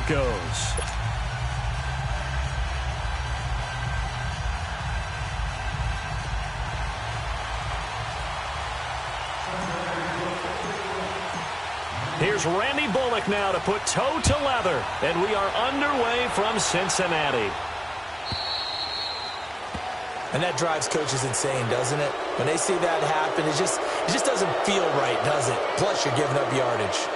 goes. Here's Randy Bullock now to put toe to leather, and we are underway from Cincinnati. And that drives coaches insane, doesn't it? When they see that happen, it just doesn't feel right, does it? Plus, you're giving up yardage.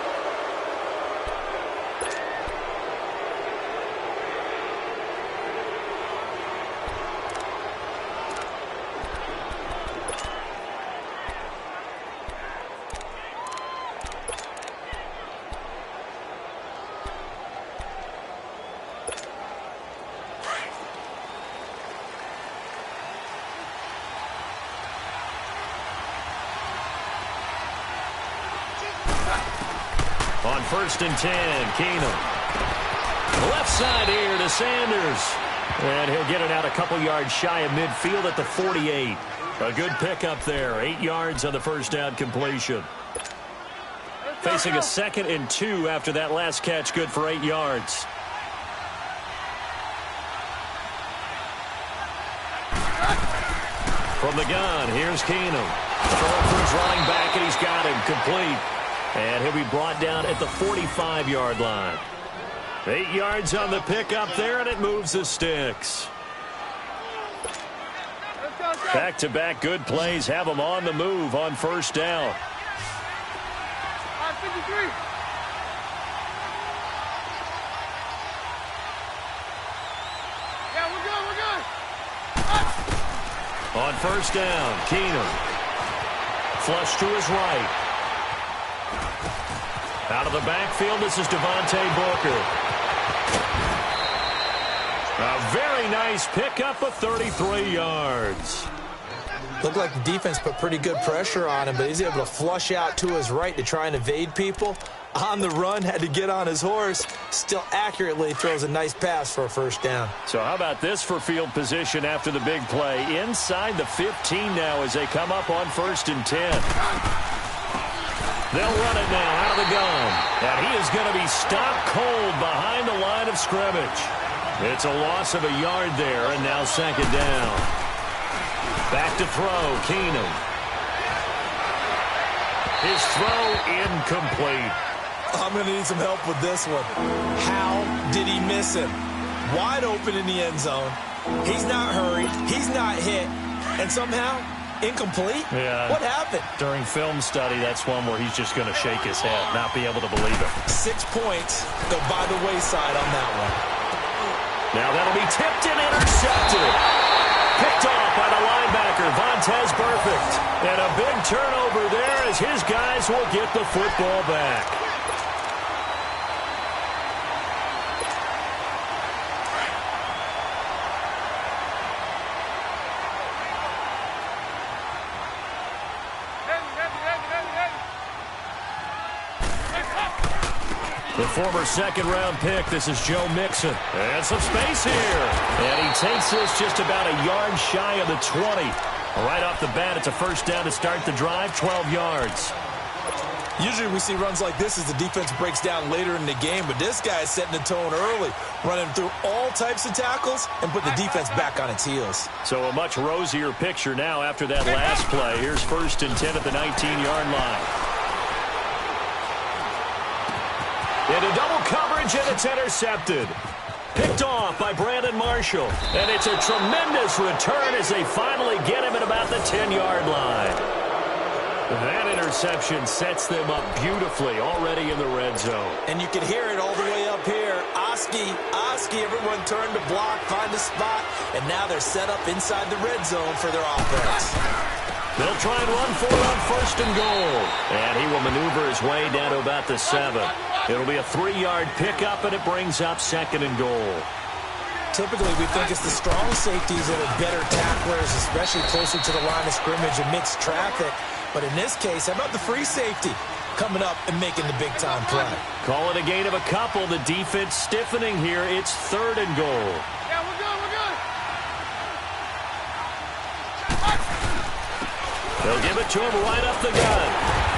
On 1st and 10, Keenum. Left side here to Sanders. And he'll get it out a couple yards shy of midfield at the 48. A good pickup there. 8 yards on the first down completion. Facing a 2nd and 2 after that last catch, good for 8 yards. From the gun, here's Keenum. Throwing for his running back, and he's got him complete. And he'll be brought down at the 45-yard line. 8 yards on the pickup there, and it moves the sticks. Back-to-back good plays have them on the move on first down. On first down, Keenum. Flush to his right. Out of the backfield, this is Devontae Booker. A very nice pickup of 33 yards. Looked like the defense put pretty good pressure on him, but he's able to flush out to his right to try and evade people. On the run, had to get on his horse. Still accurately throws a nice pass for a first down. So how about this for field position after the big play? Inside the 15 now as they come up on 1st and 10. They'll run it now out of the gun. And he is going to be stopped cold behind the line of scrimmage. It's a loss of a yard there, and now 2nd down. Back to throw, Keenum. His throw incomplete. I'm going to need some help with this one. How did he miss him? Wide open in the end zone. He's not hurried. He's not hit. And somehow, incomplete? Yeah. What happened? During film study, that's one where he's just going to shake his head, not be able to believe it. 6 points go by the wayside on that one. Now that'll be tipped and intercepted. Picked off by the linebacker, Vontaze Burfict. And a big turnover there as his guys will get the football back. The former 2nd-round pick, this is Joe Mixon. And some space here. And he takes this just about a yard shy of the 20. Right off the bat, it's a first down to start the drive, 12 yards. Usually we see runs like this as the defense breaks down later in the game, but this guy is setting the tone early, running through all types of tackles and put the defense back on its heels. So a much rosier picture now after that last play. Here's 1st and 10 at the 19-yard line. Into double coverage, and it's intercepted. Picked off by Brandon Marshall. And it's a tremendous return as they finally get him at about the 10-yard line. That interception sets them up beautifully already in the red zone. And you can hear it all the way up here. Oski, everyone turned to block, find a spot, and now they're set up inside the red zone for their offense. They'll try and run for it on 1st and goal. And he will maneuver his way down to about the 7. It'll be a 3-yard pickup, and it brings up 2nd and goal. Typically, we think it's the strong safeties that are better tacklers, especially closer to the line of scrimmage amidst traffic. But in this case, how about the free safety coming up and making the big-time play? Call it a gain of a couple. The defense stiffening here. It's 3rd and goal. Yeah, we're good, we're good. They'll give it to him right up the gut.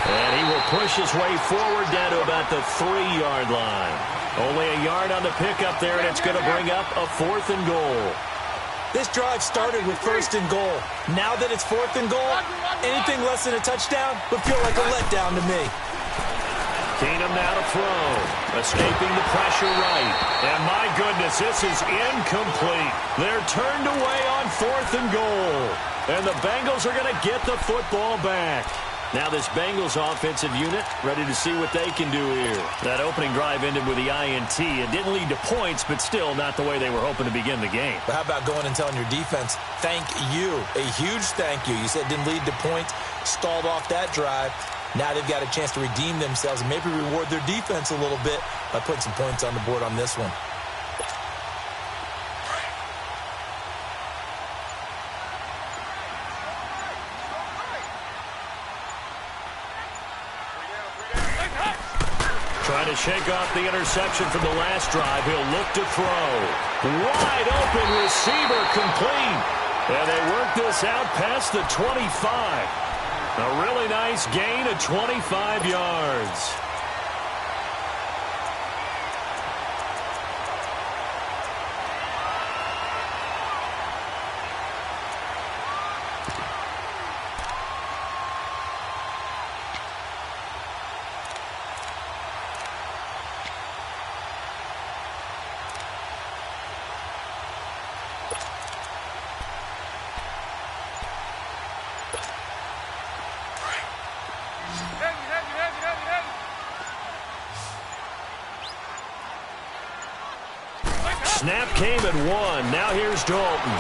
And he will push his way forward down to about the 3-yard line. Only a yard on the pickup there, and it's going to bring up a 4th and goal. This drive started with 1st and goal. Now that it's 4th and goal, anything less than a touchdown would feel like a letdown to me. Keenum now to throw. Escaping the pressure right. And my goodness, this is incomplete. They're turned away on 4th and goal. And the Bengals are going to get the football back. Now this Bengals offensive unit ready to see what they can do here. That opening drive ended with the INT. It didn't lead to points, but still not the way they were hoping to begin the game. But how about going and telling your defense, thank you, a huge thank you. You said it didn't lead to points, stalled off that drive. Now they've got a chance to redeem themselves and maybe reward their defense a little bit by putting some points on the board on this one. Trying to shake off the interception from the last drive. He'll look to throw. Wide open receiver complete. And they work this out past the 25. A really nice gain of 25 yards. Snap came at 1. Now here's Dalton.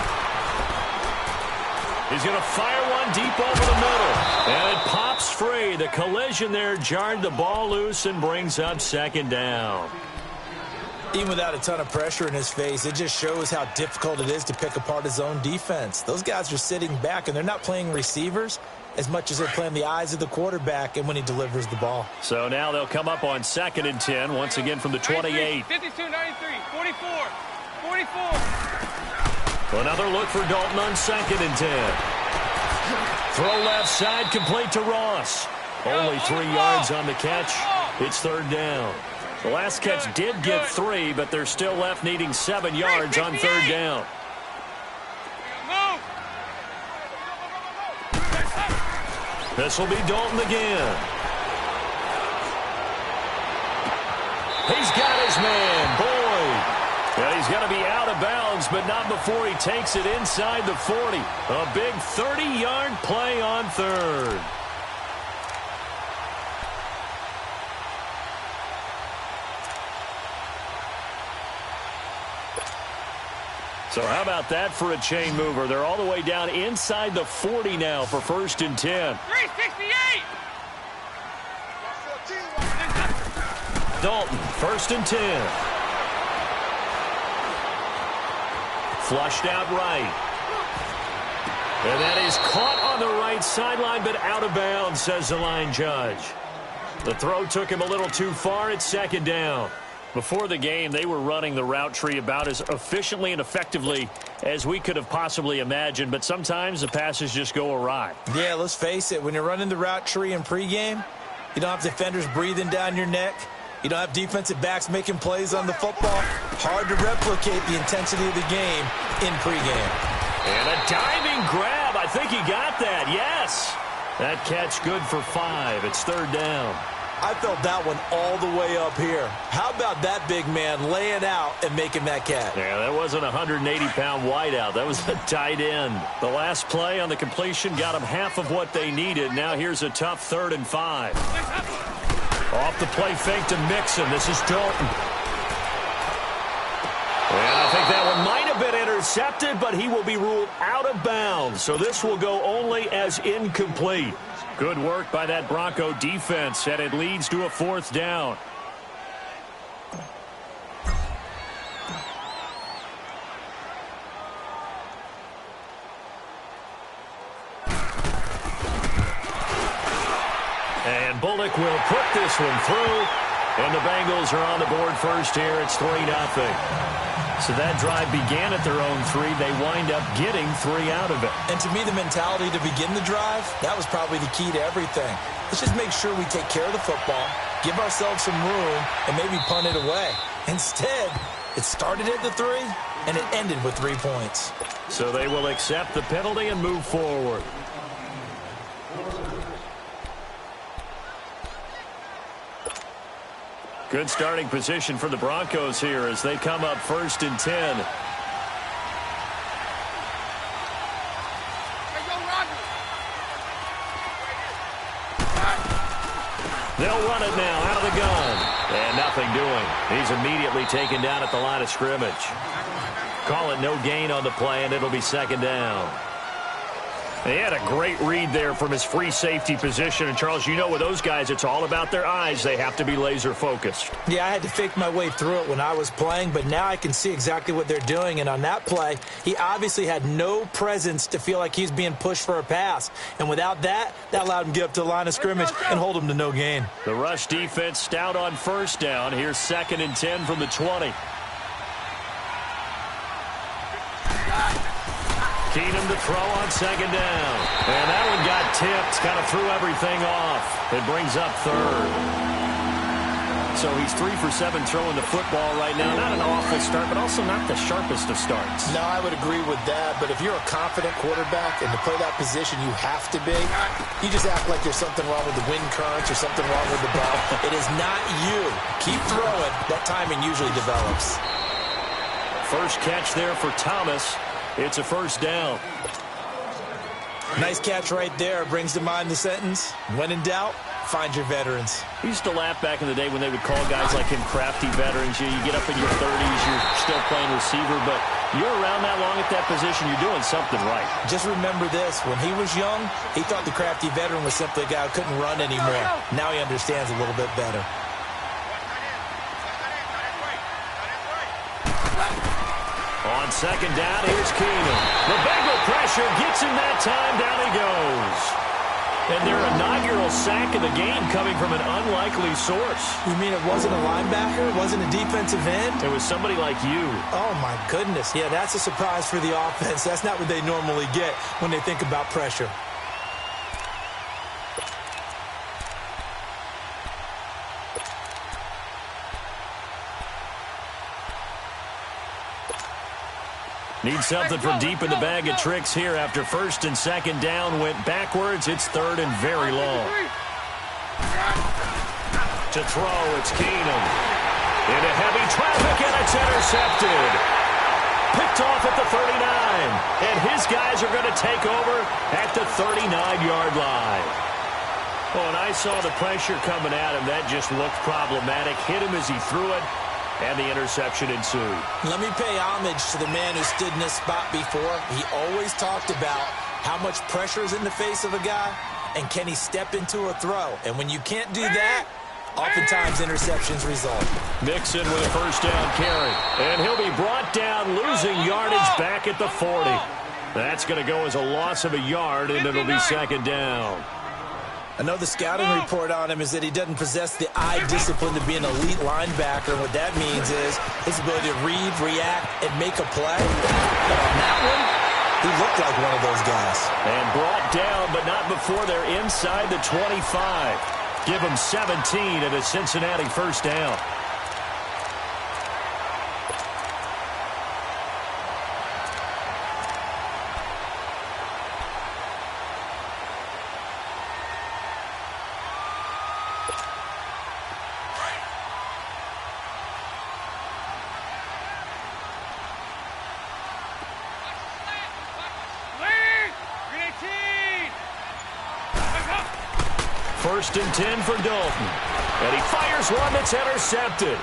He's going to fire one deep over the middle. And it pops free. The collision there jarred the ball loose and brings up 2nd down. Even without a ton of pressure in his face, it just shows how difficult it is to pick apart his own defense. Those guys are sitting back, and they're not playing receivers as much as they're playing the eyes of the quarterback and when he delivers the ball. So now they'll come up on 2nd and 10, once again from the 28. 52, 93, 44, 44. Another look for Dalton on 2nd and 10. Throw left side, complete to Ross. Only 3 yards on the catch. It's 3rd down. The last catch did get 3, but they're still left needing 7 yards on 3rd down. This will be Dalton again. He's got his man, Boyd. And he's going to be out of bounds, but not before he takes it inside the 40. A big 30-yard play on 3rd. So how about that for a chain mover? They're all the way down inside the 40 now for 1st and 10. 368. Dalton, 1st and 10. Flushed out right. And that is caught on the right sideline, but out of bounds, says the line judge. The throw took him a little too far. It's 2nd down. Before the game, they were running the route tree about as efficiently and effectively as we could have possibly imagined, but sometimes the passes just go awry. Yeah, let's face it. When you're running the route tree in pregame, you don't have defenders breathing down your neck. You don't have defensive backs making plays on the football. Hard to replicate the intensity of the game in pregame. And a diving grab. I think he got that. Yes. That catch good for 5. It's 3rd down. I felt that one all the way up here. How about that big man laying out and making that catch? Yeah, that wasn't a 180-pound wideout. That was a tight end. The last play on the completion got them half of what they needed. Now here's a tough 3rd and 5. Off the play fake to Mixon. This is Dalton. And I think that one might have been intercepted, but he will be ruled out of bounds. So this will go only as incomplete. Good work by that Bronco defense, and it leads to a 4th down. And Bullock will put this one through, and the Bengals are on the board first here. It's 3-0. So that drive began at their own 3. They wind up getting 3 out of it. And to me, the mentality to begin the drive, that was probably the key to everything. Let's just make sure we take care of the football, give ourselves some room, and maybe punt it away. Instead, it started at the 3, and it ended with 3 points. So they will accept the penalty and move forward. Good starting position for the Broncos here as they come up 1st and 10. They'll run it now out of the gun. And nothing doing. He's immediately taken down at the line of scrimmage. Call it no gain on the play, and it'll be 2nd down. He had a great read there from his free safety position. And, Charles, you know with those guys, it's all about their eyes. They have to be laser focused. Yeah, I had to fake my way through it when I was playing, but now I can see exactly what they're doing. And on that play, he obviously had no presence to feel like he's being pushed for a pass. And without that, that allowed him to get up to the line of scrimmage and hold him to no gain. The rush defense stout on 1st down. Here's 2nd and 10 from the 20. Keenum to throw on 2nd down. And that one got tipped. Kind of threw everything off. It brings up 3rd. So he's 3 for 7 throwing the football right now. Not an awful start, but also not the sharpest of starts. No, I would agree with that. But if you're a confident quarterback and to play that position, you have to be. You just act like there's something wrong with the wind currents or something wrong with the ball. It is not you. Keep throwing. That timing usually develops. First catch there for Thomas. It's a 1st down. Nice catch right there. Brings to mind the sentence, when in doubt, find your veterans. We used to laugh back in the day when they would call guys like him crafty veterans. You get up in your 30s, you're still playing receiver, but you're around that long at that position, you're doing something right. Just remember this. When he was young, he thought the crafty veteran was simply a guy who couldn't run anymore. Now he understands a little bit better. On 2nd down, here's Keenum. The Bengal pressure gets him that time. Down he goes. And their inaugural sack of the game coming from an unlikely source. You mean it wasn't a linebacker? It wasn't a defensive end? It was somebody like you. Oh, my goodness. Yeah, that's a surprise for the offense. That's not what they normally get when they think about pressure. Need something from deep in the bag of tricks here after 1st and 2nd down went backwards. It's 3rd and very long. To throw, it's Keenum. Into heavy traffic, and it's intercepted. Picked off at the 39. And his guys are going to take over at the 39-yard line. Oh, and I saw the pressure coming at him. That just looked problematic. Hit him as he threw it. And the interception ensued. Let me pay homage to the man who stood in this spot before. He always talked about how much pressure is in the face of a guy and can he step into a throw. And when you can't do that, oftentimes interceptions result. Mixon with a 1st down carry. And he'll be brought down, losing yardage back at the 40. That's going to go as a loss of a yard, and it'll be 2nd down. I know the scouting report on him is that he doesn't possess the eye discipline to be an elite linebacker. What that means is his ability to read, react, and make a play. But on that one, he looked like one of those guys. And brought down, but not before they're inside the 25. Give him 17 at a Cincinnati 1st down. First and 10 for Dalton. And he fires one that's intercepted.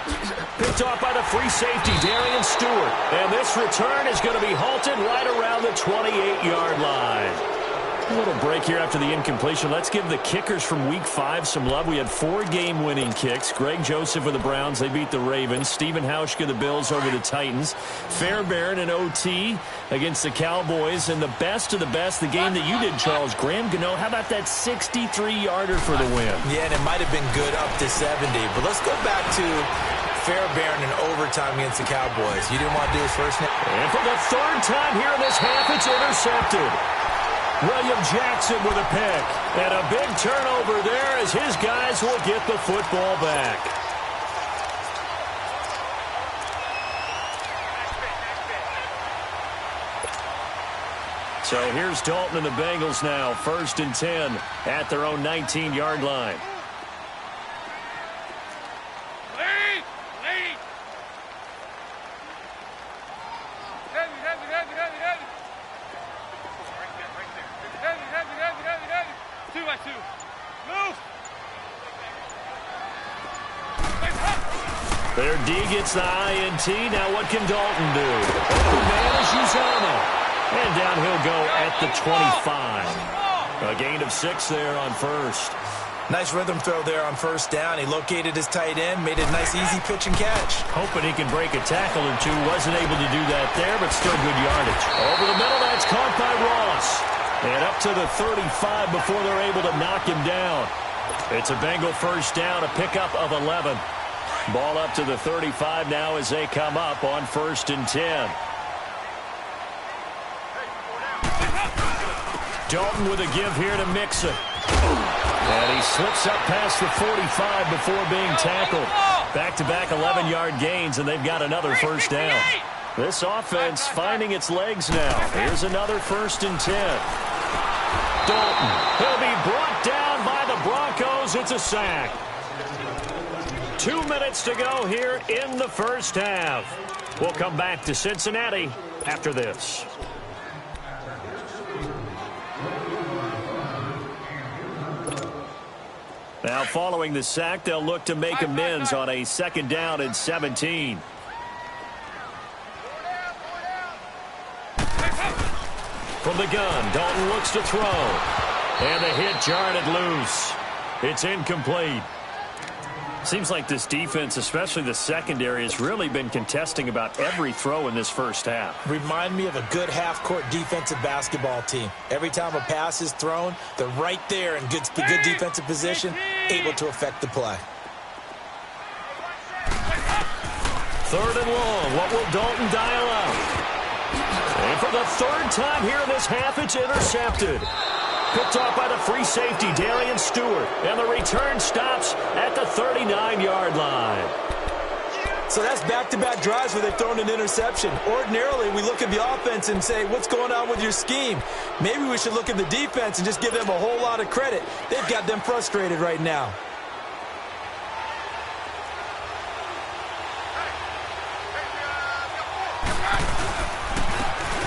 Picked off by the free safety, Darian Stewart. And this return is going to be halted right around the 28-yard line. A little break here after the incompletion. Let's give the kickers from Week 5 some love. We had 4 game-winning kicks. Greg Joseph with the Browns. They beat the Ravens. Stephen Hauschka, the Bills, over the Titans. Fairbairn and OT against the Cowboys. And the best of the best, the game that you did, Charles, Graham Gano. How about that 63-yarder for the win? Yeah, and it might have been good up to 70. But let's go back to Fairbairn in overtime against the Cowboys. You didn't want to do his first name. And for the 3rd time here in this half, it's intercepted. William Jackson with a pick. And a big turnover there as his guys will get the football back. So here's Dalton and the Bengals now, 1st and 10 at their own 19-yard line. Lead! Lead! Heavy, heavy, heavy, heavy, heavy. Right there, right there. Heavy, heavy, heavy, heavy, heavy. 2 by 2. Move! Their D gets the INT. Now what can Dalton do? Open man is Uzama. And down he'll go at the 25. A gain of 6 there on first. Nice rhythm throw there on first down. He located his tight end, made a nice easy pitch and catch. Hoping he can break a tackle or two. Wasn't able to do that there, but still good yardage. Over the middle, that's caught by Ross. And up to the 35 before they're able to knock him down. It's a Bengal first down, a pickup of 11. Ball up to the 35 now as they come up on 1st and 10. Dalton with a give here to Mixon. And he slips up past the 45 before being tackled. Back-to-back 11-yard gains, and they've got another first down. This offense finding its legs now. Here's another 1st and 10. Dalton, he'll be brought down by the Broncos. It's a sack. 2 minutes to go here in the first half. We'll come back to Cincinnati after this. Now following the sack, they'll look to make amends on a 2nd down and 17. From the gun, Dalton looks to throw. And the hit jarred it loose. It's incomplete. Seems like this defense, especially the secondary, has really been contesting about every throw in this first half. Remind me of a good half-court defensive basketball team. Every time a pass is thrown, they're right there in good defensive position, able to affect the play. 3rd and long. What will Dalton dial up? And for the 3rd time here in this half, it's intercepted. Picked off by the free safety, Darian Stewart. And the return stops at the 39-yard line. So that's back-to-back drives where they've thrown an interception. Ordinarily, we look at the offense and say, what's going on with your scheme? Maybe we should look at the defense and just give them a whole lot of credit. They've got them frustrated right now.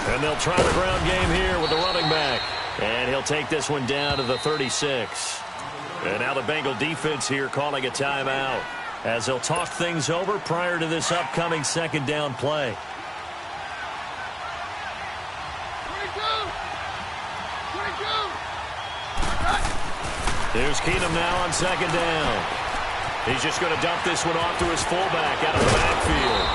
And they'll try the ground game here with the running back. And he'll take this one down to the 36. And now the Bengal defense here calling a timeout as they'll talk things over prior to this upcoming 2nd down play. 22. Here's Keenum now on 2nd down. He's just going to dump this one off to his fullback out of the backfield.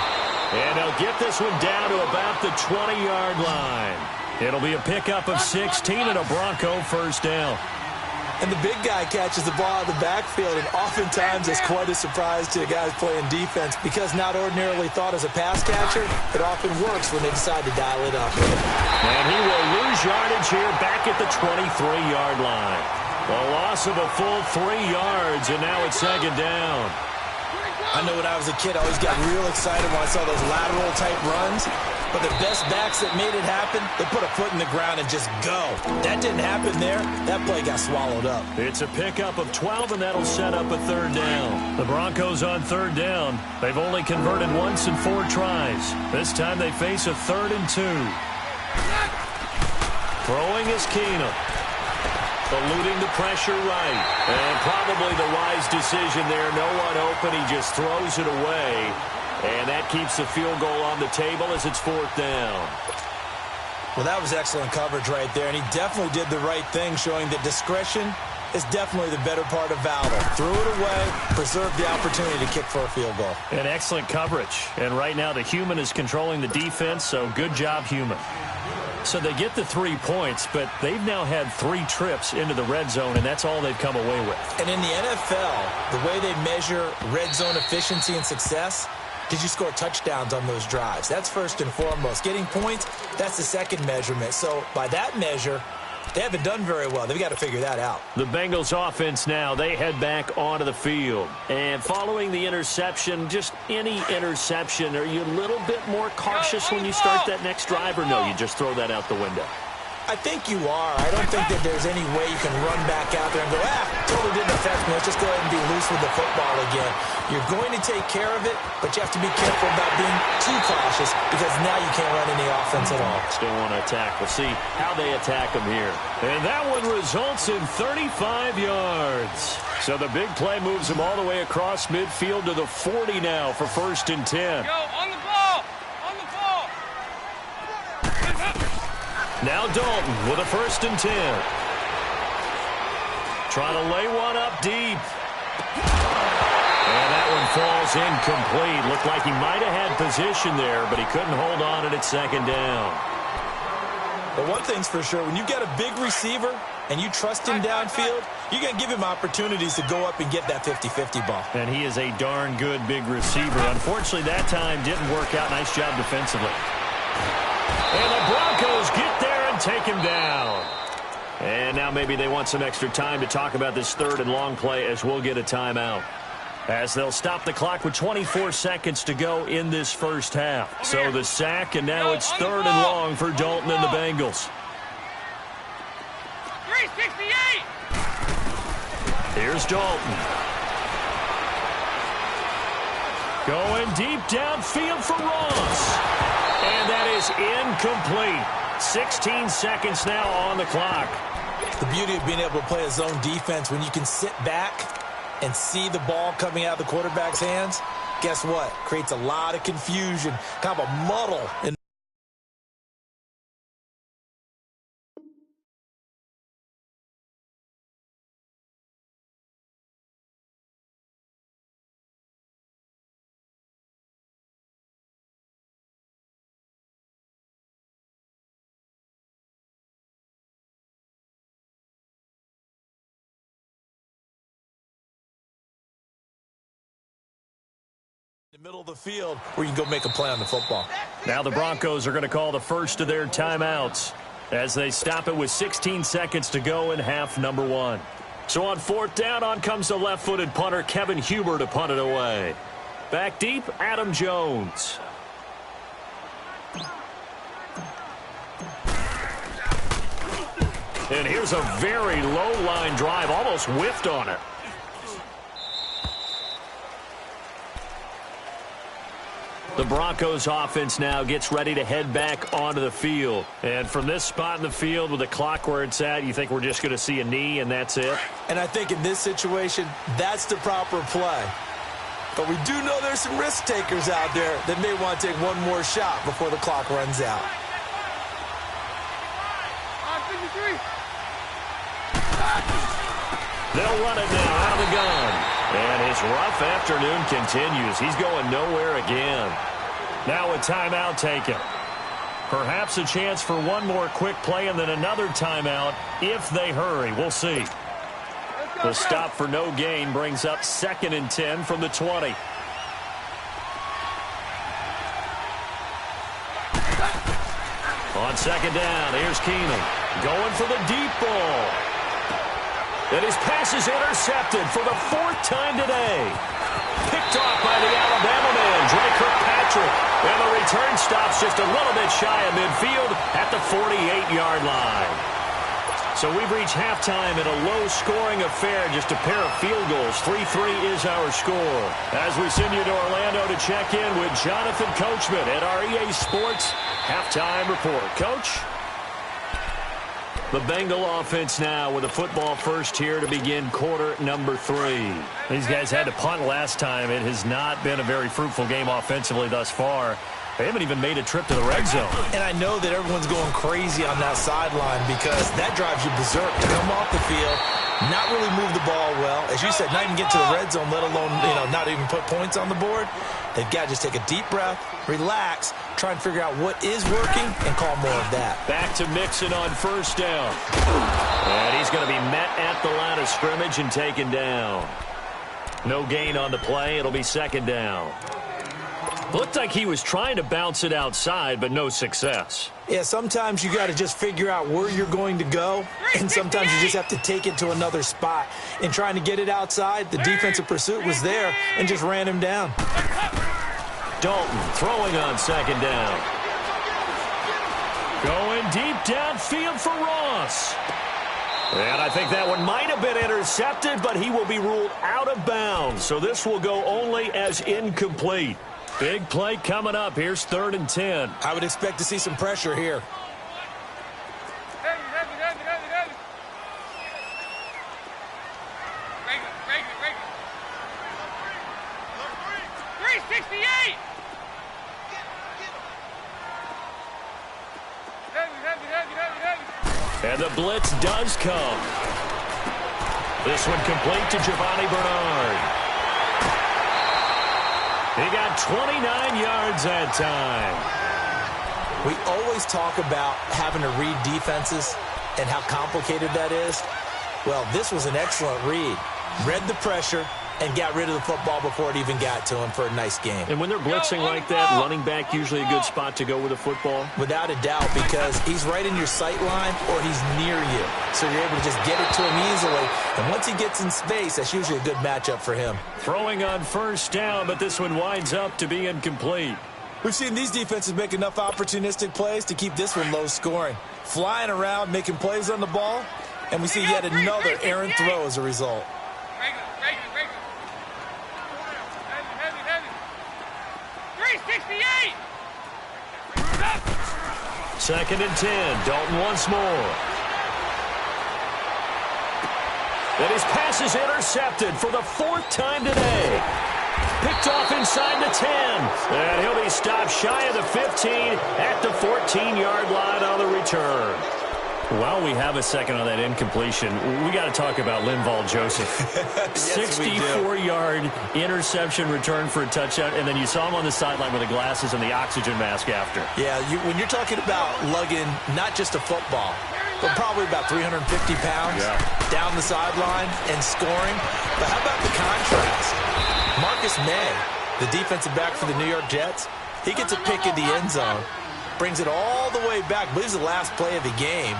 And they'll get this one down to about the 20-yard line. It'll be a pickup of 16 and a Bronco first down. And the big guy catches the ball out of the backfield, and oftentimes it's quite a surprise to the guys playing defense because not ordinarily thought as a pass catcher, it often works when they decide to dial it up. And he will lose yardage here back at the 23-yard line. A loss of a full 3 yards, and now it's 2nd down. I know when I was a kid, I always got real excited when I saw those lateral-type runs. But the best backs that made it happen, they put a foot in the ground and just go. That didn't happen there. That play got swallowed up. It's a pickup of 12, and that'll set up a 3rd down. The Broncos on 3rd down. They've only converted once in 4 tries. This time they face a 3rd and 2. Throwing is Keenum. Eluding the pressure right. And probably the wise decision there. No one open. He just throws it away. And that keeps the field goal on the table as it's 4th down. Well, that was excellent coverage right there. And he definitely did the right thing, showing that discretion is definitely the better part of valor. Threw it away, preserved the opportunity to kick for a field goal. And excellent coverage. And right now the human is controlling the defense, so good job, human. So they get the 3 points, but they've now had 3 trips into the red zone, and that's all they've come away with. And in the NFL, the way they measure red zone efficiency and success, did you score touchdowns on those drives? That's first and foremost. Getting points, that's the second measurement. So by that measure, they haven't done very well. They've got to figure that out. The Bengals offense now, they head back onto the field. And following the interception, just any interception, are you a little bit more cautious when you start that next drive, or no, you just throw that out the window? I think you are. I don't think that there's any way you can run back out there and go, totally didn't affect me. Let's just go ahead and be loose with the football again. You're going to take care of it, but you have to be careful about being too cautious because now you can't run any offense at all. Still want to attack. We'll see how they attack them here. And that one results in 35 yards. So the big play moves them all the way across midfield to the 40 now for 1st and 10. Go, on the ball! On the ball! Now Dalton with a 1st and 10. Trying to lay one up deep. And that one falls incomplete. Looked like he might have had position there, but he couldn't hold on at 2nd down. But one thing's for sure, when you've got a big receiver and you trust him downfield, you're going to give him opportunities to go up and get that 50-50 ball. And he is a darn good big receiver. Unfortunately, that time didn't work out. Nice job defensively. And the Broncos get there and take him down. And now maybe they want some extra time to talk about this 3rd and long play as we'll get a timeout. As they'll stop the clock with 24 seconds to go in this first half. So the sack, and now it's 3rd and long for Dalton and the Bengals. 368! Here's Dalton. Going deep downfield for Ross. And that is incomplete. 16 seconds now on the clock. The beauty of being able to play a zone defense when you can sit back and see the ball coming out of the quarterback's hands, guess what? Creates a lot of confusion, kind of a muddle in the middle of the field where you can go make a play on the football. Now the Broncos are going to call the first of their timeouts as they stop it with 16 seconds to go in half number 1. So on 4th down, on comes the left-footed punter Kevin Huber to punt it away. Back deep, Adam Jones. And here's a very low-line drive, almost whiffed on it. The Broncos offense now gets ready to head back onto the field. And from this spot in the field with the clock where it's at, you think we're just going to see a knee and that's it? And I think in this situation, that's the proper play. But we do know there's some risk takers out there that may want to take one more shot before the clock runs out. They'll run it now out of the gun. And his rough afternoon continues. He's going nowhere again. Now a timeout taken. Perhaps a chance for one more quick play and then another timeout if they hurry. We'll see. The stop for no gain brings up 2nd and 10 from the 20. On 2nd down, here's Keenan. Going for the deep ball. And his pass is intercepted for the 4th time today. Picked off by the Alabama man, Dre Kirkpatrick. And the return stops just a little bit shy of midfield at the 48-yard line. So we've reached halftime in a low-scoring affair, just a pair of field goals. 3-3 is our score. As we send you to Orlando to check in with Jonathan Coachman at our EA Sports Halftime Report. Coach? The Bengal offense now with a football first here to begin quarter number 3. These guys had to punt last time. It has not been a very fruitful game offensively thus far. They haven't even made a trip to the red zone. And I know that everyone's going crazy on that sideline because that drives you berserk to come off the field, not really move the ball well. As you said, not even get to the red zone, let alone, not even put points on the board. They've got to just take a deep breath, relax, try and figure out what is working, and call more of that. Back to Mixon on 1st down. And he's going to be met at the line of scrimmage and taken down. No gain on the play. It'll be 2nd down. Looked like he was trying to bounce it outside, but no success. Yeah, sometimes you got to just figure out where you're going to go, and sometimes you just have to take it to another spot. In trying to get it outside, the defensive pursuit was there and just ran him down. Dalton throwing on 2nd down. Going deep downfield for Ross. And I think that one might have been intercepted, but he will be ruled out of bounds. So this will go only as incomplete. Big play coming up. Here's 3rd and 10. I would expect to see some pressure here. Heavy. 368! Heavy. And the blitz does come. This one complete to Giovanni Bernard. He got 29 yards that time. We always talk about having to read defenses and how complicated that is. Well, this was an excellent read. Read the pressure and got rid of the football before it even got to him for a nice game. And when they're blitzing like that, running back usually a good spot to go with the football? Without a doubt, because he's right in your sight line or he's near you. So you're able to just get it to him easily. And once he gets in space, that's usually a good matchup for him. Throwing on 1st down, but this one winds up to be incomplete. We've seen these defenses make enough opportunistic plays to keep this one low scoring. Flying around, making plays on the ball, and we see yet another errant throw as a result. Regular. 368! 2nd and 10. Dalton once more. And his pass is intercepted for the 4th time today. Picked off inside the 10. And he'll be stopped shy of the 15 at the 14-yard line on the return. While we have a second on that incompletion, we got to talk about Linval Joseph. 64-yard interception return for a touchdown, and then you saw him on the sideline with the glasses and the oxygen mask after. Yeah, when you're talking about lugging not just a football, but probably about 350 pounds down the sideline and scoring. But how about the contrast? Marcus May, the defensive back for the New York Jets, he gets a pick in the end zone, brings it all the way back, believes the last play of the game.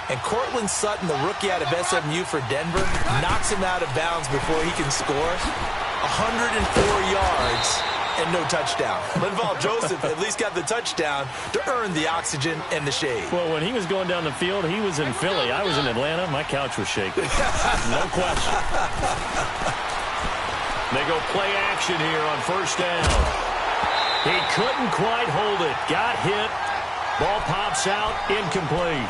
And Cortland Sutton, the rookie out of SMU for Denver, knocks him out of bounds before he can score. 104 yards and no touchdown. Linval Joseph at least got the touchdown to earn the oxygen and the shade. Well, when he was going down the field, he was in Philly. I was in Atlanta. My couch was shaking. No question. They go play action here on 1st down. He couldn't quite hold it. Got hit. Ball pops out. Incomplete.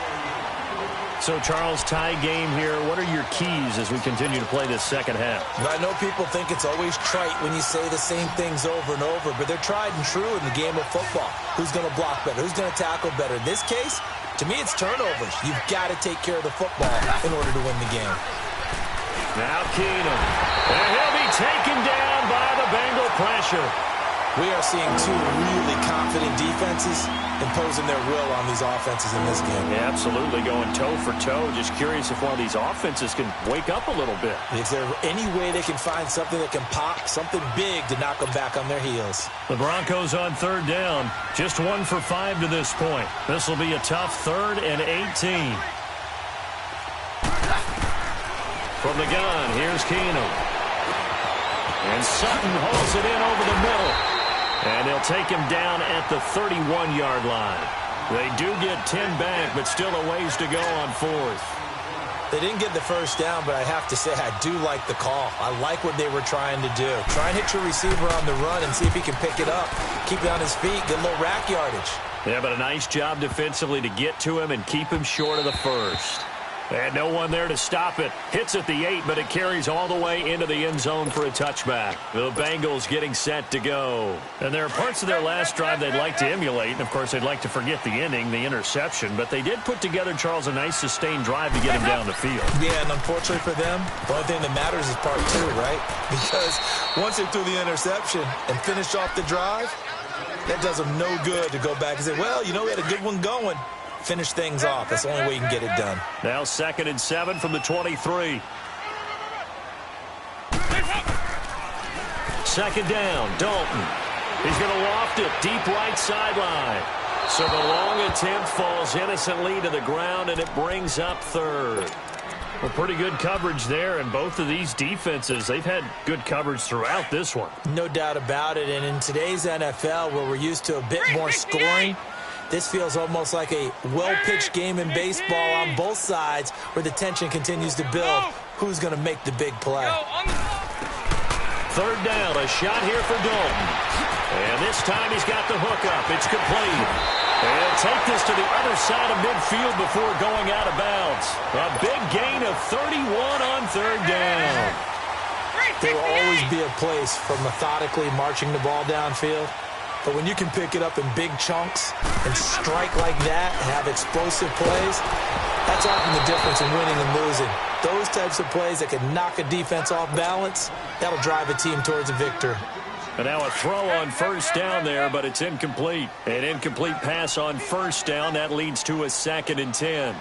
So, Charles, tie game here. What are your keys as we continue to play this second half? I know people think it's always trite when you say the same things over and over, but they're tried and true in the game of football. Who's going to block better? Who's going to tackle better? In this case, to me, it's turnovers. You've got to take care of the football in order to win the game. Now Keenum. And he'll be taken down by the Bengal pressure. We are seeing two really confident defenses imposing their will on these offenses in this game. Yeah, absolutely, going toe for toe. Just curious if one of these offenses can wake up a little bit. Is there any way they can find something that can pop, something big to knock them back on their heels? The Broncos on 3rd down. Just 1 for 5 to this point. This will be a tough 3rd and 18. From the gun, here's Keenum. And Sutton hauls it in over the middle. And they'll take him down at the 31-yard line. They do get 10 back, but still a ways to go on 4th. They didn't get the 1st down, but I have to say I do like the call. I like what they were trying to do. Try and hit your receiver on the run and see if he can pick it up. Keep it on his feet, get a little rack yardage. Yeah, but a nice job defensively to get to him and keep him short of the 1st. And no one there to stop it. Hits at the 8, but it carries all the way into the end zone for a touchback. The Bengals getting set to go. And there are parts of their last drive they'd like to emulate. And, of course, they'd like to forget the ending, the interception. But they did put together, Charles, a nice sustained drive to get him down the field. Yeah, and unfortunately for them, the only thing that matters is part 2, right? Because once they threw the interception and finished off the drive, that does them no good to go back and say, well, you know, we had a good one going. Finish things off. That's the only way you can get it done. Now 2nd and 7 from the 23. 2nd down, Dalton. He's going to loft it deep right sideline. So the long attempt falls innocently to the ground, and it brings up 3rd. Well, pretty good coverage there, and both of these defenses, they've had good coverage throughout this one. No doubt about it, and in today's NFL, where we're used to a bit more scoring, This feels almost like a well-pitched game in baseball on both sides where the tension continues to build. Who's going to make the big play? Third down, a shot here for Dalton. And this time he's got the hook up. It's complete. And take this to the other side of midfield before going out of bounds. A big gain of 31 on third down. There will always be a place for methodically marching the ball downfield. But when you can pick it up in big chunks and strike like that and have explosive plays, that's often the difference in winning and losing. Those types of plays that can knock a defense off balance, that'll drive a team towards a victory. And now a throw on first down there, but it's incomplete. An incomplete pass on first down. That leads to a 2nd and 10.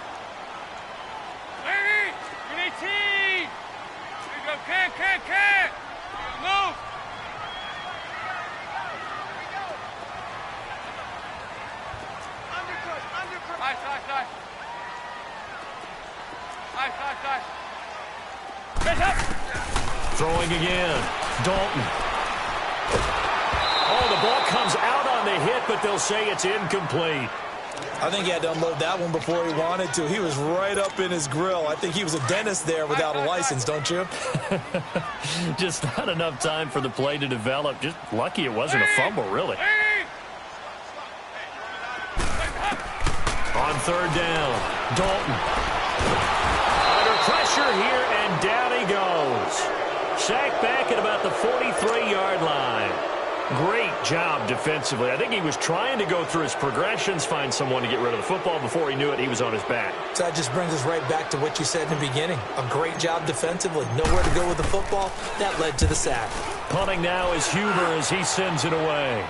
Throwing again. Dalton. Oh, the ball comes out on the hit, but they'll say it's incomplete. I think he had to unload that one before he wanted to. He was right up in his grill. I think he was a dentist there without a license, don't you? Just not enough time for the play to develop. Just lucky it wasn't a fumble, really. On third down, Dalton. Under pressure here, and down he goes. Sacked back at about the 43-yard line. Great job defensively. I think he was trying to go through his progressions, find someone to get rid of the football. Before he knew it, he was on his back. So that just brings us right back to what you said in the beginning. A great job defensively. Nowhere to go with the football. That led to the sack. Punting now is Huber as he sends it away.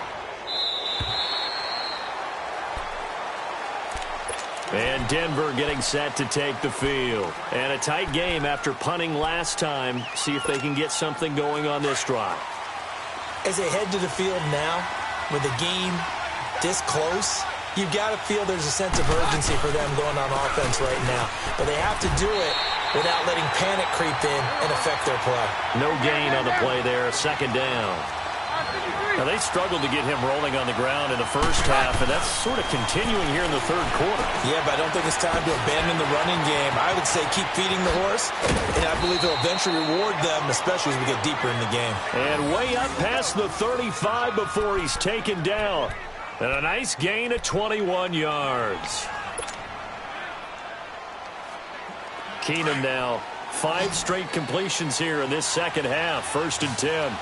And Denver getting set to take the field. And a tight game after punting last time. See if they can get something going on this drive. As they head to the field now, with the game this close, you've got to feel there's a sense of urgency for them going on offense right now. But they have to do it without letting panic creep in and affect their play. No gain on the play there. 2nd down. Now, they struggled to get him rolling on the ground in the first half, and that's sort of continuing here in the third quarter. Yeah, but I don't think it's time to abandon the running game. I would say keep feeding the horse, and I believe he'll eventually reward them, especially as we get deeper in the game. And way up past the 35 before he's taken down. And a nice gain of 21 yards. Keenum now, 5 straight completions here in this second half. 1st and 10.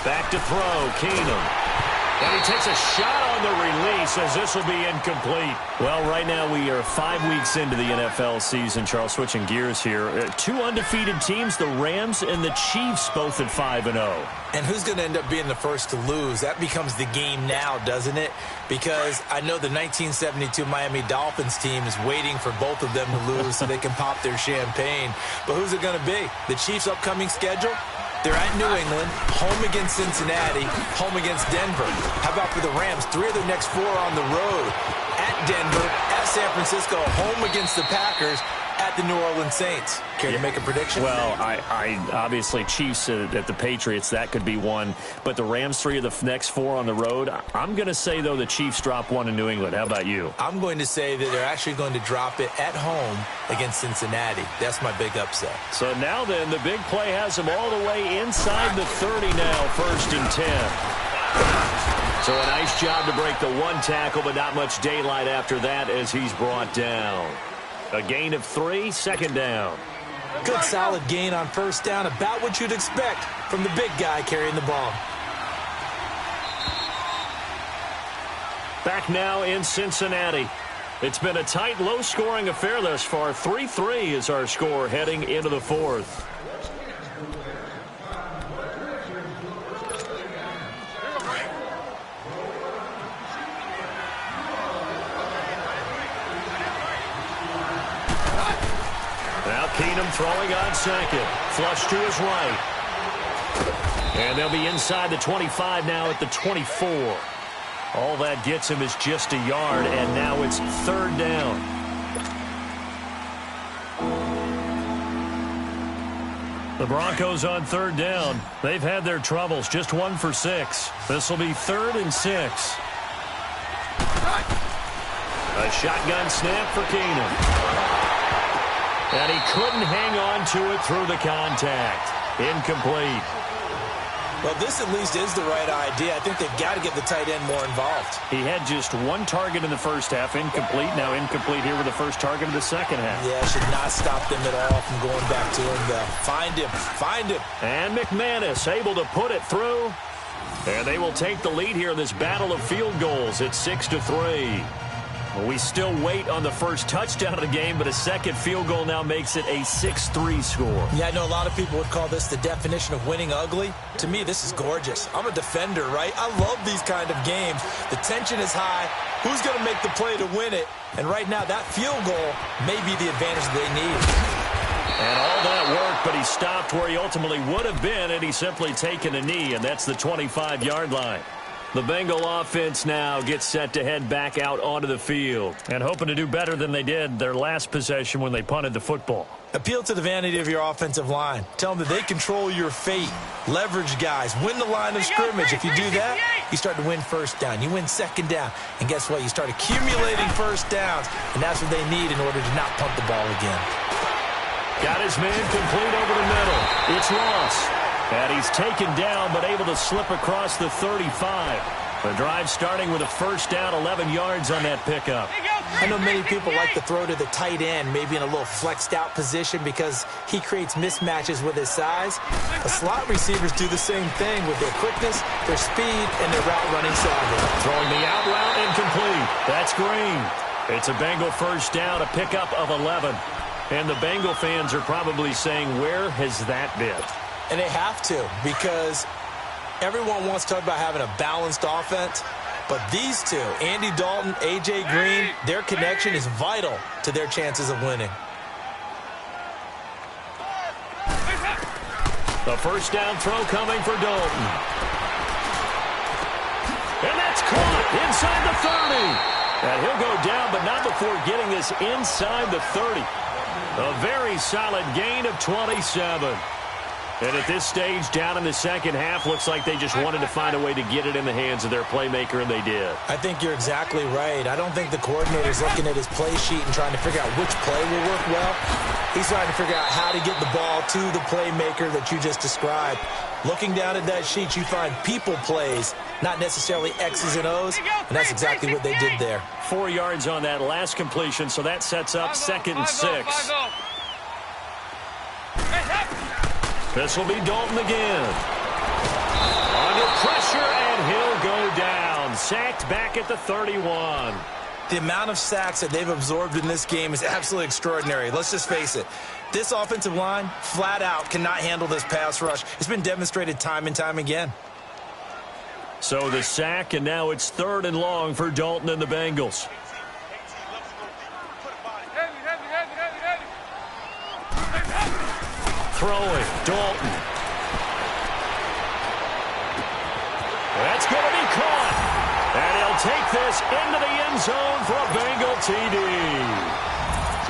Back to throw, Keenum. And he takes a shot on the release as this will be incomplete. Well, right now we are 5 weeks into the NFL season. Charles, switching gears here. 2 undefeated teams, the Rams and the Chiefs, both at 5-0. And who's going to end up being the first to lose? That becomes the game now, doesn't it? Because I know the 1972 Miami Dolphins team is waiting for both of them to lose so they can pop their champagne. But who's it going to be? The Chiefs' upcoming schedule? They're at New England, home against Cincinnati, home against Denver. How about for the Rams? 3 of their next 4 on the road. At Denver, at San Francisco, home against the Packers, at the New Orleans Saints. Care to make a prediction? Well, I obviously Chiefs at the Patriots, that could be one. But the Rams, 3 of the next 4 on the road. I'm going to say, though, the Chiefs drop 1 in New England. How about you? I'm going to say that they're actually going to drop it at home against Cincinnati. That's my big upset. So now then, the big play has them all the way inside the 30 now, 1st and 10. So a nice job to break the 1 tackle, but not much daylight after that as he's brought down. A gain of 3, 2nd down. Good solid gain on 1st down, about what you'd expect from the big guy carrying the ball. Back now in Cincinnati. It's been a tight, low-scoring affair thus far. 3-3 is our score heading into the 4th. Keenum throwing on 2nd. Flush to his right. And they'll be inside the 25 now at the 24. All that gets him is just a yard, and now it's 3rd down. The Broncos on third down. They've had their troubles, just 1 for 6. This will be 3rd and 6. A shotgun snap for Keenum. And he couldn't hang on to it through the contact. Incomplete. Well, this at least is the right idea. I think they've got to get the tight end more involved. He had just 1 target in the first half. Incomplete. Now incomplete here with the first target of the second half. Yeah, should not stop them at all from going back to him, though. Find him. Find him. And McManus able to put it through. And they will take the lead here in this battle of field goals at 6-3. We still wait on the first touchdown of the game, but a second field goal now makes it a 6-3 score. Yeah, I know a lot of people would call this the definition of winning ugly. To me, this is gorgeous. I'm a defender, right? I love these kind of games. The tension is high. Who's going to make the play to win it? And right now, that field goal may be the advantage they need. And all that work, but he stopped where he ultimately would have been, and he's simply taken a knee, and that's the 25-yard line. The Bengal offense now gets set to head back out onto the field and hoping to do better than they did their last possession when they punted the football. Appeal to the vanity of your offensive line. Tell them that they control your fate. Leverage guys. Win the line of scrimmage. If you do that, you start to win first down. You win second down. And guess what? You start accumulating first downs. And that's what they need in order to not punt the ball again. Got his man complete over the middle. It's Ross. And he's taken down, but able to slip across the 35. The drive starting with a first down, 11 yards on that pickup. I know many people like to throw to the tight end, maybe in a little flexed out position because he creates mismatches with his size. The slot receivers do the same thing with their quickness, their speed, and their route running savvy. Throwing the out route incomplete. That's Green. It's a Bengal first down, a pickup of 11. And the Bengal fans are probably saying, where has that been? And they have to, because everyone wants to talk about having a balanced offense. But these two, Andy Dalton, A.J. Green, their connection is vital to their chances of winning. The first down throw coming for Dalton. And that's caught inside the 30. And he'll go down, but not before getting this inside the 30. A very solid gain of 27. And at this stage, down in the second half, looks like they just wanted to find a way to get it in the hands of their playmaker, and they did. I think you're exactly right. I don't think the coordinator's looking at his play sheet and trying to figure out which play will work well. He's trying to figure out how to get the ball to the playmaker that you just described. Looking down at that sheet, you find people plays, not necessarily X's and O's, and that's exactly what they did there. 4 yards on that last completion, so that sets up 2nd and 6. This will be Dalton again. Under pressure, and he'll go down. Sacked back at the 31. The amount of sacks that they've absorbed in this game is absolutely extraordinary. Let's just face it. This offensive line, flat out, cannot handle this pass rush. It's been demonstrated time and time again. So the sack, and now it's 3rd and long for Dalton and the Bengals. Throwing, Dalton. That's going to be caught. And he'll take this into the end zone for a Bengal TD.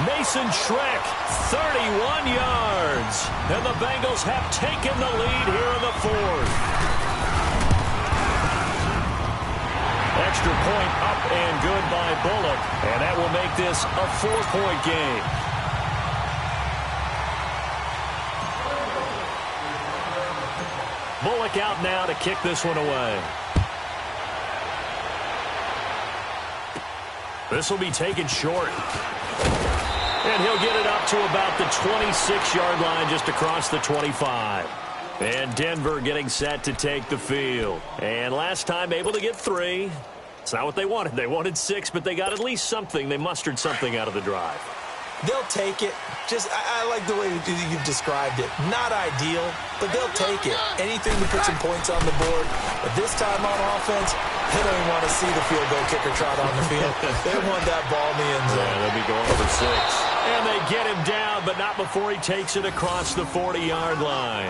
Mason Schreck, 31 yards. And the Bengals have taken the lead here in the 4th. Extra point up and good by Bullock. And that will make this a 4-point game. Bullock out now to kick this one away. This will be taken short. And he'll get it up to about the 26-yard line, just across the 25. And Denver getting set to take the field. And last time able to get 3. It's not what they wanted. They wanted 6, but they got at least something. They mustered something out of the drive. They'll take it. I like the way you've described it. Not ideal, but they'll take it. Anything to put some points on the board. But this time on offense, they don't even want to see the field goal kicker trot on the field. They want that ball in the end zone. Yeah, they'll be going for 6. And they get him down, but not before he takes it across the 40-yard line.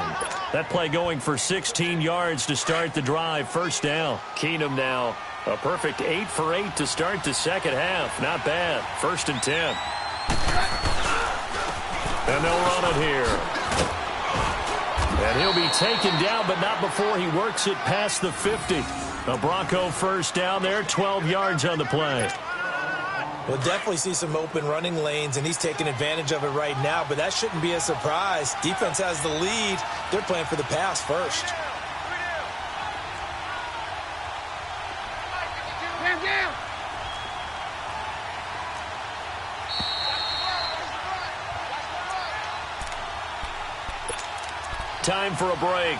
That play going for 16 yards to start the drive. First down. Keenum now. A perfect 8 for 8 to start the second half. Not bad. 1st and 10. And they'll run it here. And he'll be taken down, but not before he works it past the 50. A Bronco first down there, 12 yards on the play. We'll definitely see some open running lanes, and he's taking advantage of it right now, but that shouldn't be a surprise. Defense has the lead. They're playing for the pass first. Time for a break.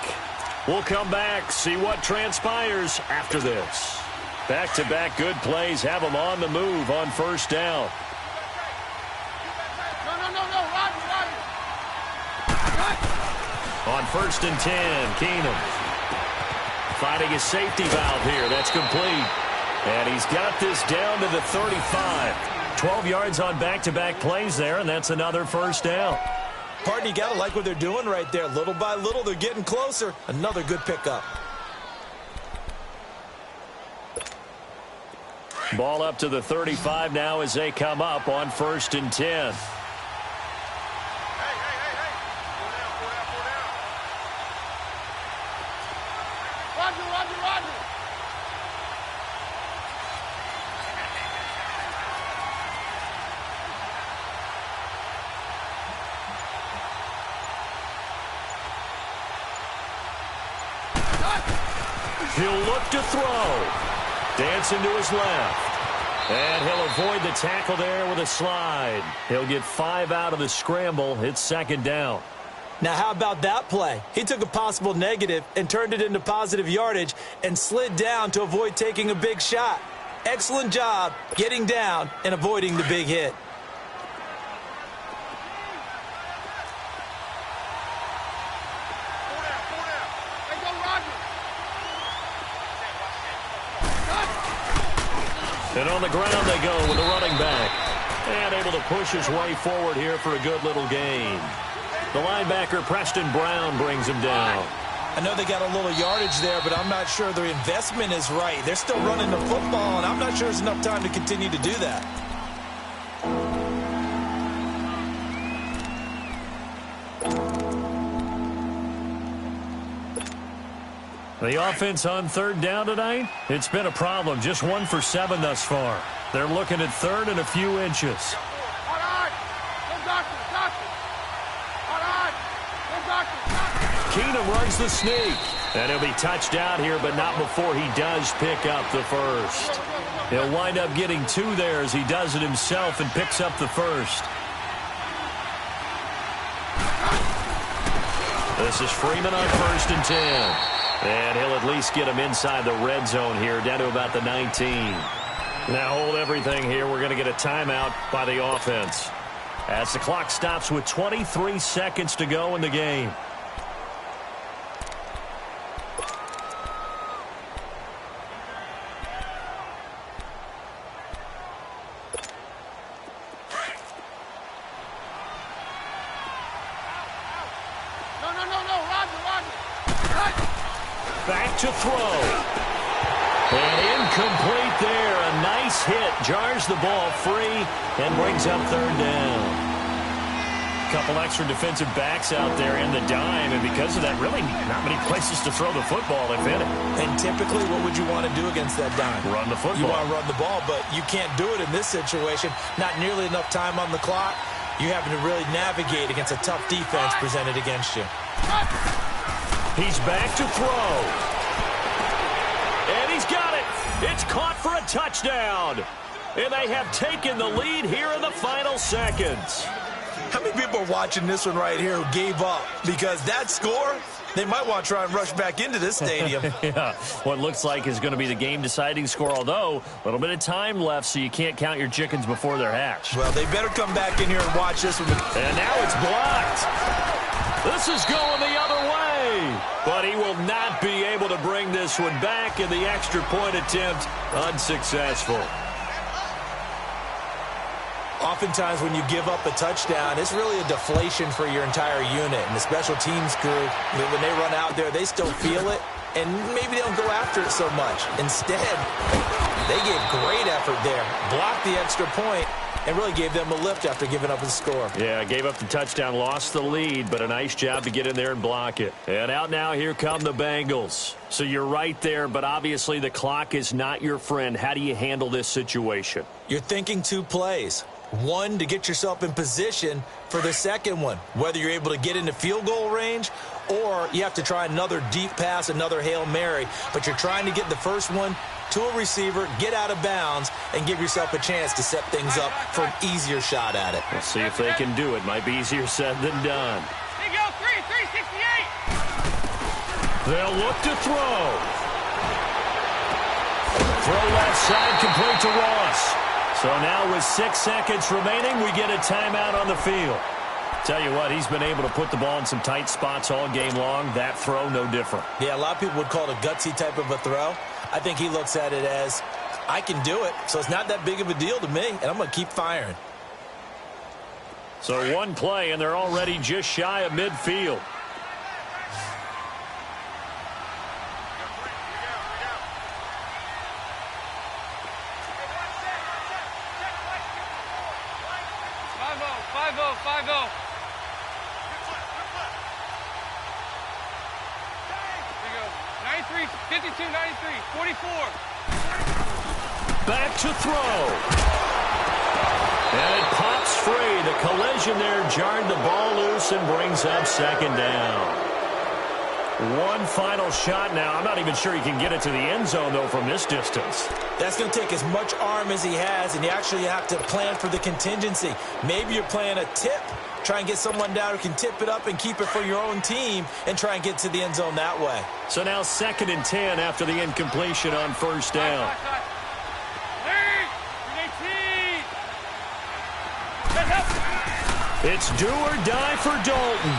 We'll come back, see what transpires after this. Back-to-back good plays have them on the move on first down. On 1st and 10, Keenum finding a safety valve here. That's complete. And he's got this down to the 35. 12 yards on back-to-back plays there, and that's another first down. Partner, you got to like what they're doing right there. Little by little, they're getting closer. Another good pickup. Ball up to the 35 now as they come up on 1st and 10. He'll look to throw. Dancing to his left. And he'll avoid the tackle there with a slide. He'll get 5 out of the scramble. It's 2nd down. Now, how about that play? He took a possible negative and turned it into positive yardage and slid down to avoid taking a big shot. Excellent job getting down and avoiding the big hit. And on the ground they go with the running back. And able to push his way forward here for a good little gain. The linebacker, Preston Brown, brings him down. I know they got a little yardage there, but I'm not sure their investment is right. They're still running the football, and I'm not sure there's enough time to continue to do that. The offense on 3rd down tonight, it's been a problem. Just 1 for 7 thus far. They're looking at 3rd and a few inches. Keenum runs the sneak. And he'll be touched out here, but not before he does pick up the first. He'll wind up getting 2 there as he does it himself and picks up the first. This is Freeman on 1st and 10. And he'll at least get him inside the red zone here, down to about the 19. Now hold everything here. We're going to get a timeout by the offense as the clock stops with 23 seconds to go in the game. Back to throw. And incomplete there. A nice hit. Jars the ball free and brings up 3rd down. A couple extra defensive backs out there in the dime, and because of that, really not many places to throw the football, if any. And typically, what would you want to do against that dime? Run the football. You want to run the ball, but you can't do it in this situation. Not nearly enough time on the clock. You having to really navigate against a tough defense presented against you. He's back to throw. And he's got it. It's caught for a touchdown. And they have taken the lead here in the final seconds. How many people are watching this one right here who gave up? Because that score, they might want to try and rush back into this stadium. Yeah, what looks like is going to be the game-deciding score, although a little bit of time left, so you can't count your chickens before they're hatched. Well, they better come back in here and watch this one. And now it's blocked. This is going the other way. But he will not be able to bring this one back, and the extra point attempt unsuccessful. Oftentimes when you give up a touchdown, it's really a deflation for your entire unit. And the special teams group, when they run out there, they still feel it, and maybe they don't go after it so much. Instead, they gave great effort there, blocked the extra point, and really gave them a lift after giving up the score. Yeah, gave up the touchdown, lost the lead, but a nice job to get in there and block it. And out now, here come the Bengals. So you're right there, but obviously the clock is not your friend. How do you handle this situation? You're thinking 2 plays. One, to get yourself in position for the second one, whether you're able to get into field goal range or you have to try another deep pass, another Hail Mary. But you're trying to get the first one to a receiver, get out of bounds, and give yourself a chance to set things up for an easier shot at it. We'll see if they can do it. Might be easier said than done. Here you go, 368. They'll look to throw. Throw left side, complete to Ross. So now with 6 seconds remaining, we get a timeout on the field. Tell you what, he's been able to put the ball in some tight spots all game long. That throw, no different. Yeah, a lot of people would call it a gutsy type of a throw. I think he looks at it as, I can do it, so it's not that big of a deal to me, and I'm going to keep firing. So one play, and they're already just shy of midfield. Back to throw. And it pops free. The collision there jarred the ball loose and brings up second down. One final shot now. I'm not even sure he can get it to the end zone, though, from this distance. That's going to take as much arm as he has, and you actually have to plan for the contingency. Maybe you're playing a tip. Try and get someone down who can tip it up and keep it for your own team and try and get to the end zone that way. So now 2nd and 10 after the incompletion on first down. It's do or die for Dalton.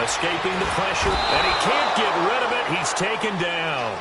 Escaping the pressure, and he can't get rid of it. He's taken down.